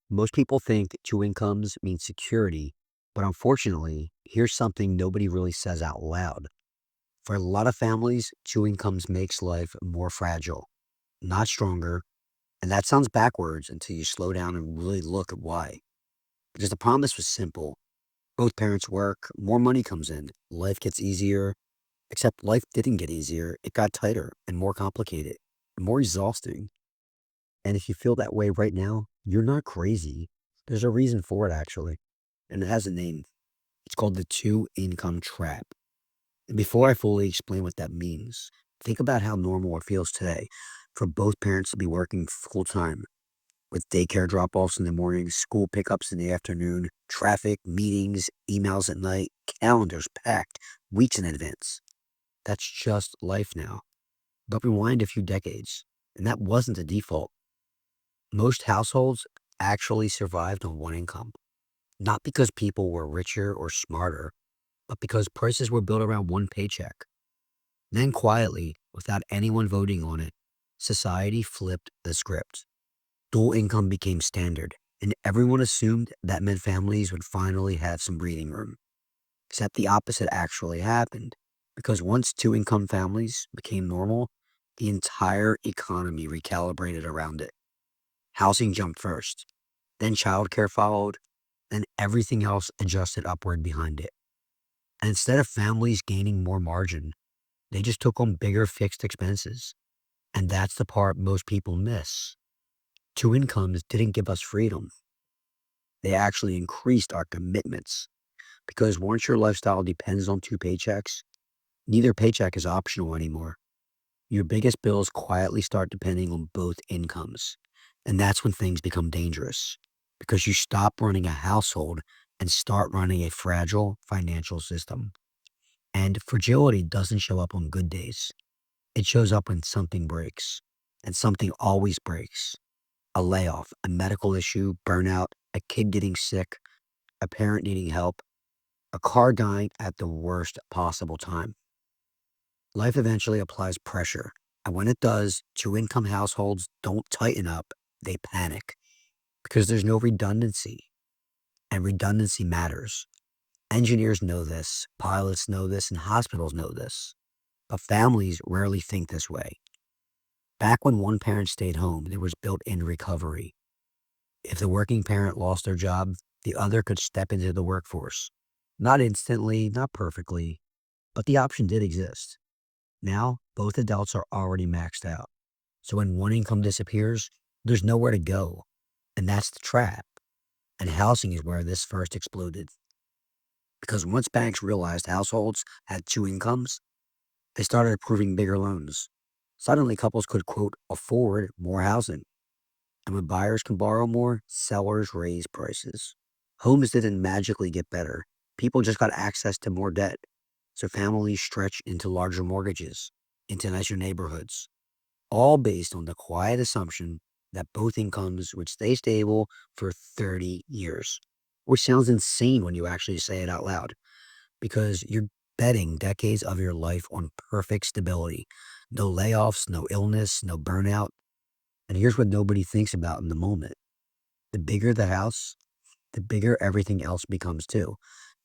Most people think two incomes mean security, but unfortunately, here's something nobody really says out loud. For a lot of families, two incomes makes life more fragile, not stronger. And that sounds backwards until you slow down and really look at why. Because the promise was simple. Both parents work, more money comes in, life gets easier. Except life didn't get easier. It got tighter and more complicated and more exhausting. And if you feel that way right now, you're not crazy. There's a reason for it, actually. And it has a name. It's called the two income trap. And before I fully explain what that means, think about how normal it feels today for both parents to be working full time with daycare drop offs in the morning, school pickups in the afternoon, traffic, meetings, emails at night, calendars packed weeks in advance. That's just life now. But rewind a few decades, and that wasn't the default. Most households actually survived on one income, not because people were richer or smarter, but because prices were built around one paycheck. Then quietly, without anyone voting on it, society flipped the script. Dual income became standard, and everyone assumed that meant families would finally have some breathing room. Except the opposite actually happened, because once two income families became normal, the entire economy recalibrated around it. Housing jumped first, then childcare followed, then everything else adjusted upward behind it. And instead of families gaining more margin, they just took on bigger fixed expenses. And that's the part most people miss. Two incomes didn't give us freedom. They actually increased our commitments. Because once your lifestyle depends on two paychecks, neither paycheck is optional anymore. Your biggest bills quietly start depending on both incomes. And that's when things become dangerous because you stop running a household and start running a fragile financial system. And fragility doesn't show up on good days. It shows up when something breaks. And something always breaks. A layoff, a medical issue, burnout, a kid getting sick, a parent needing help, a car dying at the worst possible time. Life eventually applies pressure. And when it does, two income households don't tighten up, they panic because there's no redundancy. And redundancy matters. Engineers know this, pilots know this, and hospitals know this. But families rarely think this way. Back when one parent stayed home, there was built in recovery. If the working parent lost their job, the other could step into the workforce. Not instantly, not perfectly, but the option did exist. Now, both adults are already maxed out. So when one income disappears, there's nowhere to go. And that's the trap. And housing is where this first exploded. Because once banks realized households had two incomes, they started approving bigger loans. Suddenly, couples could, quote, afford more housing. And when buyers can borrow more, sellers raise prices. Homes didn't magically get better. People just got access to more debt. So families stretch into larger mortgages, into nicer neighborhoods, all based on the quiet assumption that both incomes would stay stable for 30 years. Which sounds insane when you actually say it out loud, because you're betting decades of your life on perfect stability. No layoffs, no illness, no burnout. And here's what nobody thinks about in the moment. The bigger the house, the bigger everything else becomes too.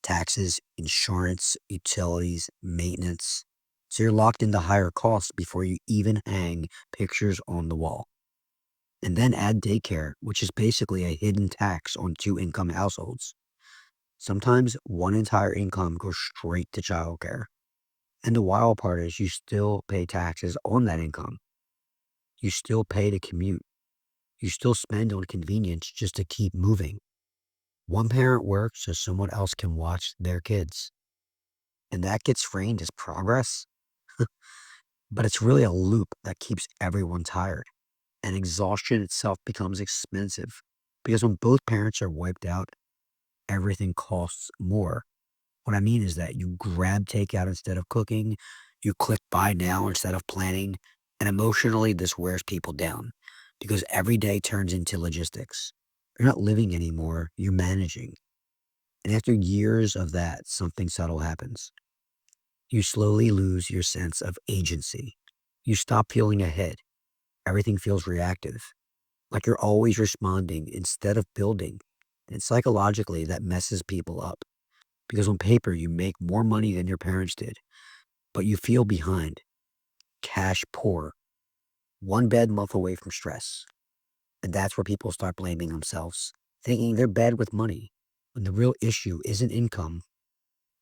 Taxes, insurance, utilities, maintenance. So you're locked into higher costs before you even hang pictures on the wall. And then add daycare, which is basically a hidden tax on two income households. Sometimes one entire income goes straight to childcare. And the wild part is you still pay taxes on that income. You still pay to commute. You still spend on convenience just to keep moving. One parent works so someone else can watch their kids. And that gets framed as progress, but it's really a loop that keeps everyone tired. And exhaustion itself becomes expensive because when both parents are wiped out, everything costs more. What I mean is that you grab takeout instead of cooking, you click buy now instead of planning, and emotionally, this wears people down because every day turns into logistics. You're not living anymore, you're managing. And after years of that, something subtle happens. You slowly lose your sense of agency. You stop feeling ahead. Everything feels reactive. like you're always responding instead of building. And psychologically, that messes people up because on paper, you make more money than your parents did, but you feel behind, cash poor, one bad month away from stress. And that's where people start blaming themselves, thinking they're bad with money. When the real issue isn't income,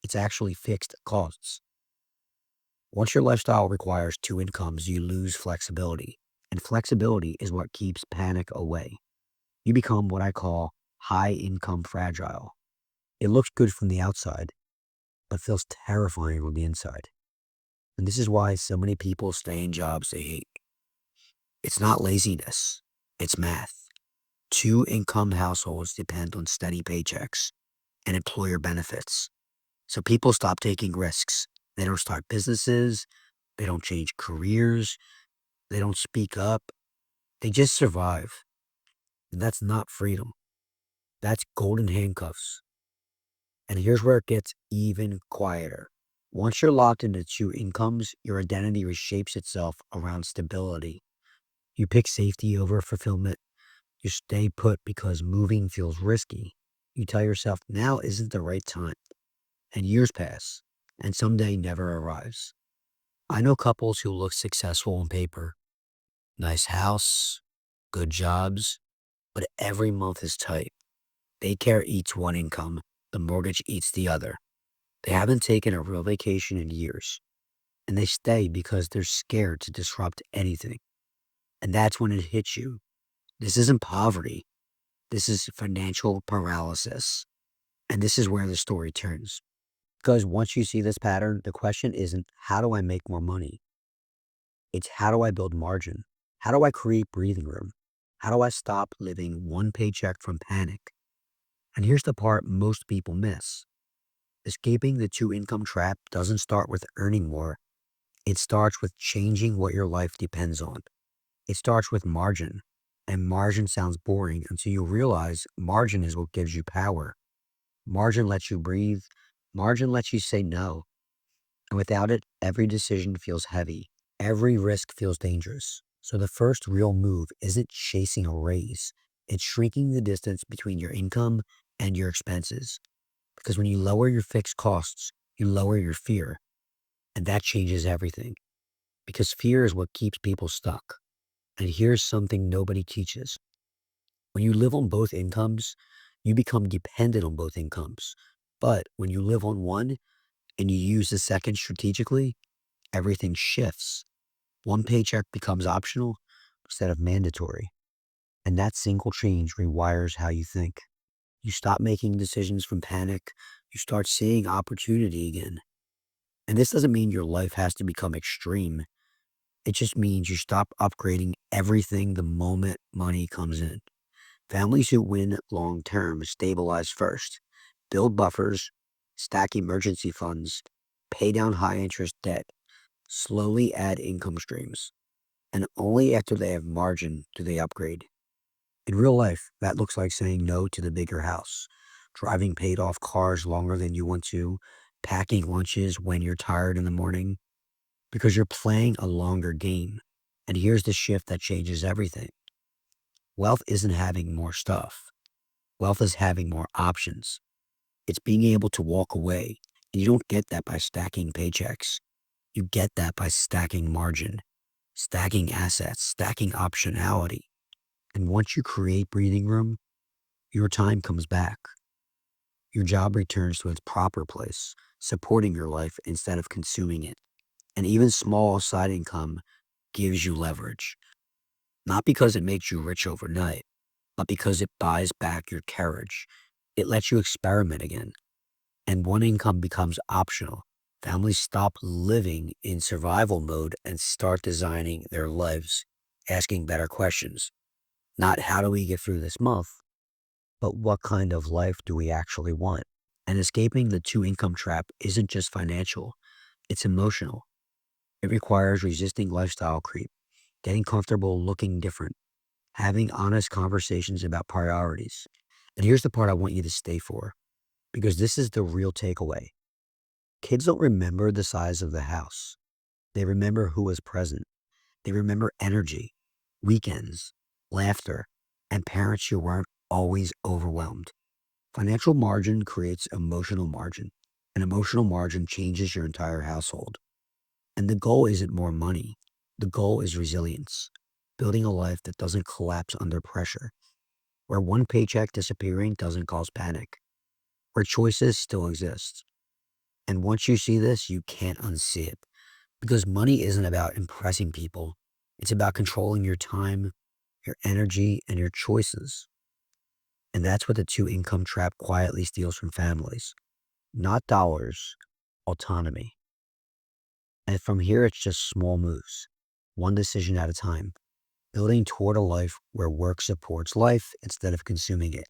it's actually fixed costs. Once your lifestyle requires two incomes, you lose flexibility. And flexibility is what keeps panic away. You become what I call high income fragile. It looks good from the outside, but feels terrifying on the inside. And this is why so many people stay in jobs they hate. It's not laziness, it's math. Two income households depend on steady paychecks and employer benefits. So people stop taking risks. They don't start businesses, they don't change careers, they don't speak up, they just survive. And that's not freedom. That's golden handcuffs. And here's where it gets even quieter. Once you're locked into two incomes, your identity reshapes itself around stability. You pick safety over fulfillment. You stay put because moving feels risky. You tell yourself now isn't the right time. And years pass, and someday never arrives. I know couples who look successful on paper, nice house, good jobs, but every month is tight. Daycare eats one income, the mortgage eats the other. They haven't taken a real vacation in years, and they stay because they're scared to disrupt anything. And that's when it hits you. This isn't poverty, this is financial paralysis. And this is where the story turns. Because once you see this pattern, the question isn't, how do I make more money? It's, how do I build margin? How do I create breathing room? How do I stop living one paycheck from panic? And here's the part most people miss. Escaping the two income trap doesn't start with earning more. It starts with changing what your life depends on. It starts with margin. And margin sounds boring until you realize margin is what gives you power. Margin lets you breathe. Margin lets you say no. And without it, every decision feels heavy. Every risk feels dangerous. So the first real move isn't chasing a raise. It's shrinking the distance between your income and your expenses. Because when you lower your fixed costs, you lower your fear. And that changes everything. Because fear is what keeps people stuck. And here's something nobody teaches. When you live on both incomes, you become dependent on both incomes. But when you live on one and you use the second strategically, everything shifts. One paycheck becomes optional instead of mandatory. And that single change rewires how you think. You stop making decisions from panic. You start seeing opportunity again. And this doesn't mean your life has to become extreme. It just means you stop upgrading everything the moment money comes in. Families who win long term stabilize first, build buffers, stack emergency funds, pay down high interest debt, slowly add income streams. And only after they have margin do they upgrade. In real life, that looks like saying no to the bigger house, driving paid off cars longer than you want to, packing lunches when you're tired in the morning, because you're playing a longer game. And here's the shift that changes everything. Wealth isn't having more stuff. Wealth is having more options. It's being able to walk away. And you don't get that by stacking paychecks. You get that by stacking margin, stacking assets, stacking optionality. And once you create breathing room, your time comes back. Your job returns to its proper place, supporting your life instead of consuming it. And even small side income gives you leverage, not because it makes you rich overnight, but because it buys back your courage. It lets you experiment again. And one income becomes optional. Families stop living in survival mode and start designing their lives, asking better questions. Not how do we get through this month, but what kind of life do we actually want? And escaping the two income trap isn't just financial, it's emotional. It requires resisting lifestyle creep, getting comfortable looking different, having honest conversations about priorities. And here's the part I want you to stay for, because this is the real takeaway. Kids don't remember the size of the house. They remember who was present. They remember energy, weekends, laughter, and parents who weren't always overwhelmed. Financial margin creates emotional margin, and emotional margin changes your entire household. And the goal isn't more money, the goal is resilience, building a life that doesn't collapse under pressure, where one paycheck disappearing doesn't cause panic, where choices still exist. And once you see this, you can't unsee it. Because money isn't about impressing people, it's about controlling your time, your energy, and your choices. And that's what the two income trap quietly steals from families. Not dollars, autonomy. And from here, it's just small moves, one decision at a time, building toward a life where work supports life instead of consuming it,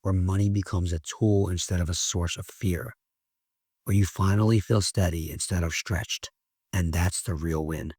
where money becomes a tool instead of a source of fear, where you finally feel steady instead of stretched. And that's the real win.